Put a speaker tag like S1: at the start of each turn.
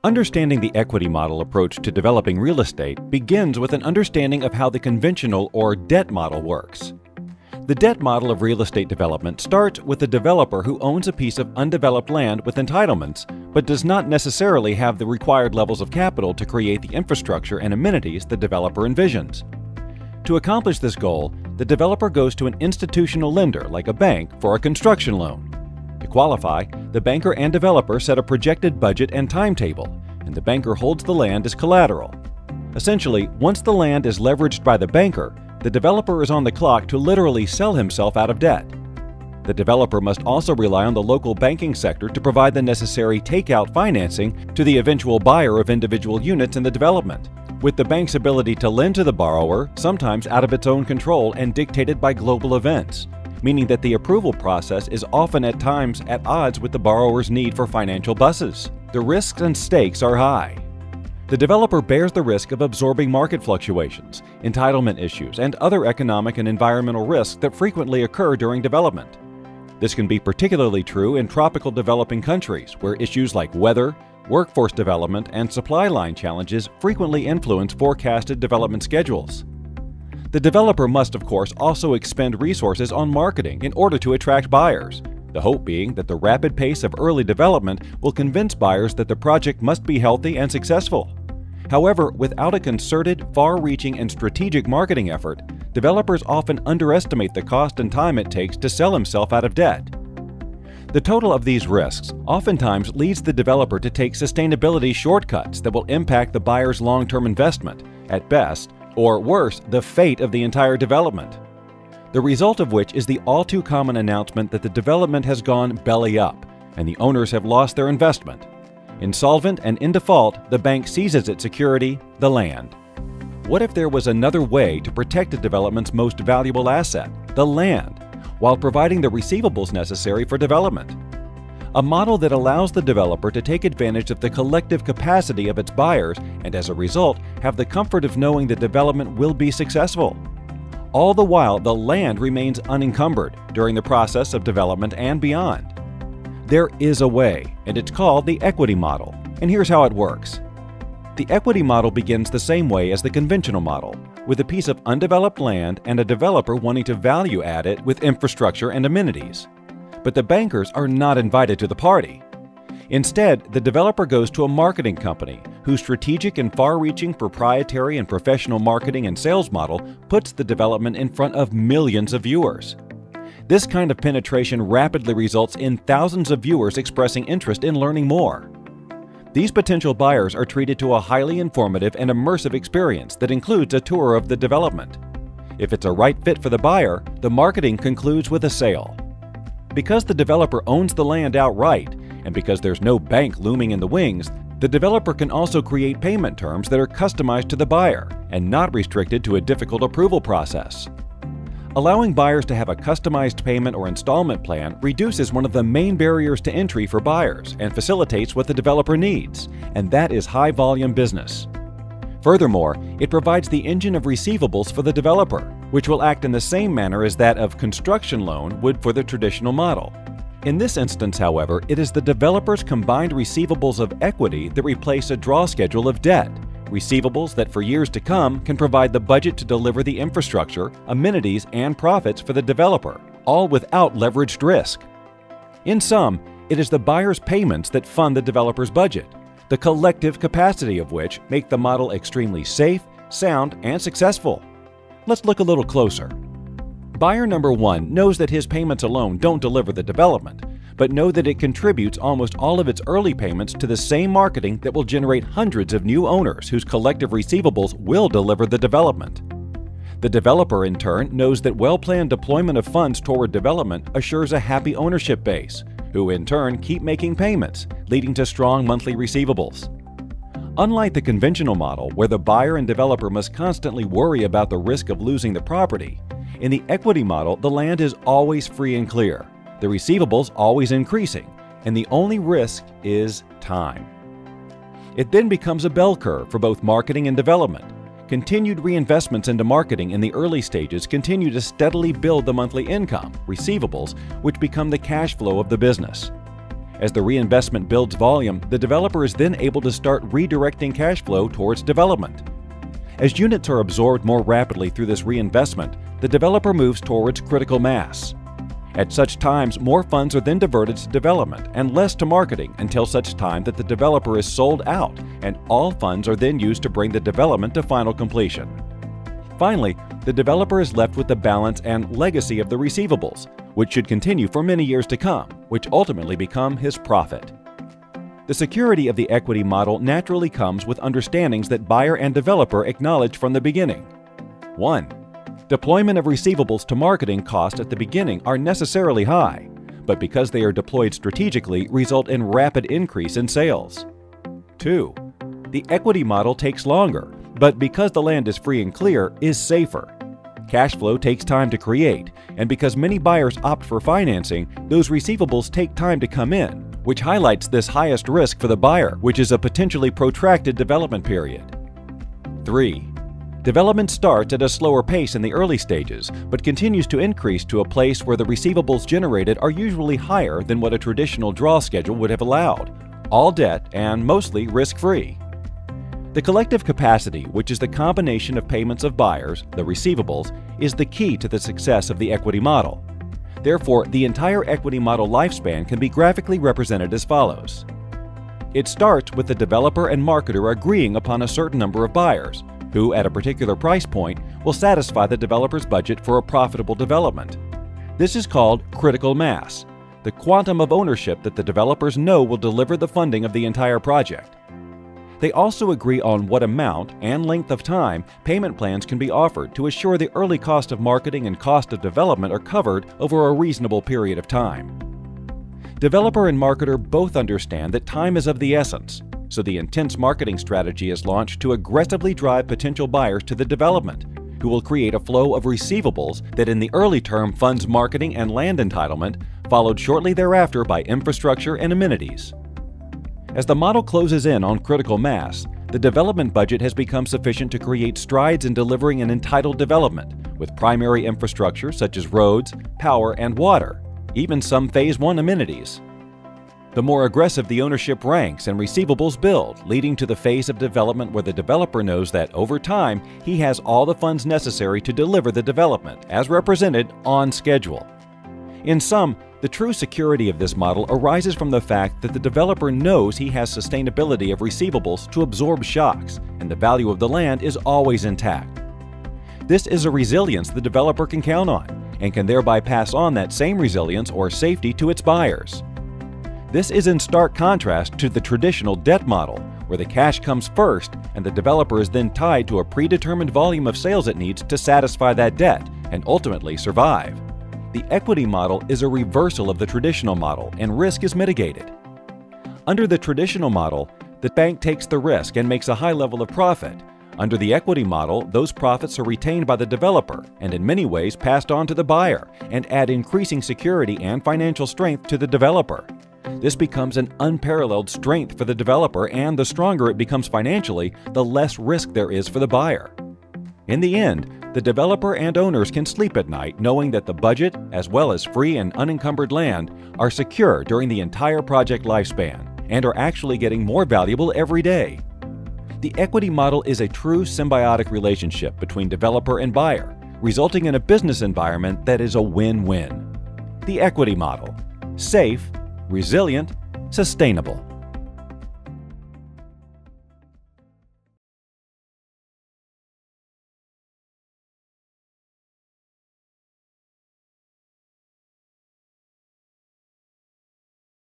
S1: Understanding the equity model approach to developing real estate begins with an understanding of how the conventional or debt model works. The debt model of real estate development starts with a developer who owns a piece of undeveloped land with entitlements, but does not necessarily have the required levels of capital to create the infrastructure and amenities the developer envisions. To accomplish this goal, the developer goes to an institutional lender like a bank for a construction loan. To qualify, the banker and developer set a projected budget and timetable, and the banker holds the land as collateral. Essentially, once the land is leveraged by the banker, the developer is on the clock to literally sell himself out of debt. The developer must also rely on the local banking sector to provide the necessary takeout financing to the eventual buyer of individual units in the development, with the bank's ability to lend to the borrower sometimes out of its own control and dictated by global events, meaning that the approval process is often at times at odds with the borrower's need for financial buses. The risks and stakes are high. The developer bears the risk of absorbing market fluctuations, entitlement issues, and other economic and environmental risks that frequently occur during development. This can be particularly true in tropical developing countries, where issues like weather, workforce development, and supply line challenges frequently influence forecasted development schedules. The developer must, of course, also expend resources on marketing in order to attract buyers, the hope being that the rapid pace of early development will convince buyers that the project must be healthy and successful. However, without a concerted, far-reaching, and strategic marketing effort, developers often underestimate the cost and time it takes to sell himself out of debt. The total of these risks oftentimes leads the developer to take sustainability shortcuts that will impact the buyer's long-term investment, at best, or worse, the fate of the entire development. The result of which is the all-too-common announcement that the development has gone belly up, and the owners have lost their investment. Insolvent and in default, the bank seizes its security, the land. What if there was another way to protect a development's most valuable asset, the land, while providing the receivables necessary for development? A model that allows the developer to take advantage of the collective capacity of its buyers and as a result have the comfort of knowing the development will be successful. All the while, the land remains unencumbered during the process of development and beyond. There is a way, and it's called the equity model, and here's how it works. The equity model begins the same way as the conventional model, with a piece of undeveloped land and a developer wanting to value add it with infrastructure and amenities. But the bankers are not invited to the party. Instead, the developer goes to a marketing company whose strategic and far-reaching proprietary and professional marketing and sales model puts the development in front of millions of viewers. This kind of penetration rapidly results in thousands of viewers expressing interest in learning more. These potential buyers are treated to a highly informative and immersive experience that includes a tour of the development. If it's a right fit for the buyer, the marketing concludes with a sale. Because the developer owns the land outright, and because there's no bank looming in the wings, the developer can also create payment terms that are customized to the buyer and not restricted to a difficult approval process. Allowing buyers to have a customized payment or installment plan reduces one of the main barriers to entry for buyers and facilitates what the developer needs, and that is high-volume business. Furthermore, it provides the engine of receivables for the developer, which will act in the same manner as that of construction loan would for the traditional model. In this instance, however, it is the developer's combined receivables of equity that replace a draw schedule of debt, receivables that for years to come can provide the budget to deliver the infrastructure, amenities, and profits for the developer, all without leveraged risk. In sum, it is the buyer's payments that fund the developer's budget, the collective capacity of which make the model extremely safe, sound, and successful. Let's look a little closer. Buyer number one knows that his payments alone don't deliver the development, but know that it contributes almost all of its early payments to the same marketing that will generate hundreds of new owners whose collective receivables will deliver the development. The developer, in turn, knows that well-planned deployment of funds toward development assures a happy ownership base, who in turn keep making payments, leading to strong monthly receivables. Unlike the conventional model, where the buyer and developer must constantly worry about the risk of losing the property, in the equity model, the land is always free and clear, the receivables always increasing, and the only risk is time. It then becomes a bell curve for both marketing and development. Continued reinvestments into marketing in the early stages continue to steadily build the monthly income, receivables, which become the cash flow of the business. As the reinvestment builds volume, the developer is then able to start redirecting cash flow towards development. As units are absorbed more rapidly through this reinvestment, the developer moves towards critical mass. At such times, more funds are then diverted to development and less to marketing until such time that the developer is sold out, and all funds are then used to bring the development to final completion. Finally, the developer is left with the balance and legacy of the receivables, which should continue for many years to come, which ultimately become his profit. The security of the equity model naturally comes with understandings that buyer and developer acknowledge from the beginning. 1. Deployment of receivables to marketing costs at the beginning are necessarily high, but because they are deployed strategically, result in rapid increase in sales. 2. The equity model takes longer, but because the land is free and clear, is safer. Cash flow takes time to create, and because many buyers opt for financing, those receivables take time to come in, which highlights this highest risk for the buyer, which is a potentially protracted development period. 3. Development starts at a slower pace in the early stages, but continues to increase to a place where the receivables generated are usually higher than what a traditional draw schedule would have allowed, all debt and mostly risk-free. The collective capacity, which is the combination of payments of buyers, the receivables, is the key to the success of the equity model. Therefore, the entire equity model lifespan can be graphically represented as follows. It starts with the developer and marketer agreeing upon a certain number of buyers, who, at a particular price point, will satisfy the developer's budget for a profitable development. This is called critical mass, the quantum of ownership that the developers know will deliver the funding of the entire project. They also agree on what amount and length of time payment plans can be offered to assure the early cost of marketing and cost of development are covered over a reasonable period of time. Developer and marketer both understand that time is of the essence, so the intense marketing strategy is launched to aggressively drive potential buyers to the development, who will create a flow of receivables that in the early term funds marketing and land entitlement, followed shortly thereafter by infrastructure and amenities. As the model closes in on critical mass, the development budget has become sufficient to create strides in delivering an entitled development, with primary infrastructure such as roads, power, and water, even some Phase 1 amenities. The more aggressive the ownership ranks and receivables build, leading to the phase of development where the developer knows that over time he has all the funds necessary to deliver the development, as represented, on schedule. In sum, the true security of this model arises from the fact that the developer knows he has sustainability of receivables to absorb shocks, and the value of the land is always intact. This is a resilience the developer can count on, and can thereby pass on that same resilience or safety to its buyers. This is in stark contrast to the traditional debt model, where the cash comes first and the developer is then tied to a predetermined volume of sales it needs to satisfy that debt and ultimately survive. The equity model is a reversal of the traditional model, and risk is mitigated. Under the traditional model, the bank takes the risk and makes a high level of profit. Under the equity model, those profits are retained by the developer and in many ways passed on to the buyer and add increasing security and financial strength to the developer. This becomes an unparalleled strength for the developer, and the stronger it becomes financially, the less risk there is for the buyer. In the end, the developer and owners can sleep at night knowing that the budget, as well as free and unencumbered land, are secure during the entire project lifespan and are actually getting more valuable every day. The equity model is a true symbiotic relationship between developer and buyer, resulting in a business environment that is a win-win. The equity model: safe, resilient, sustainable.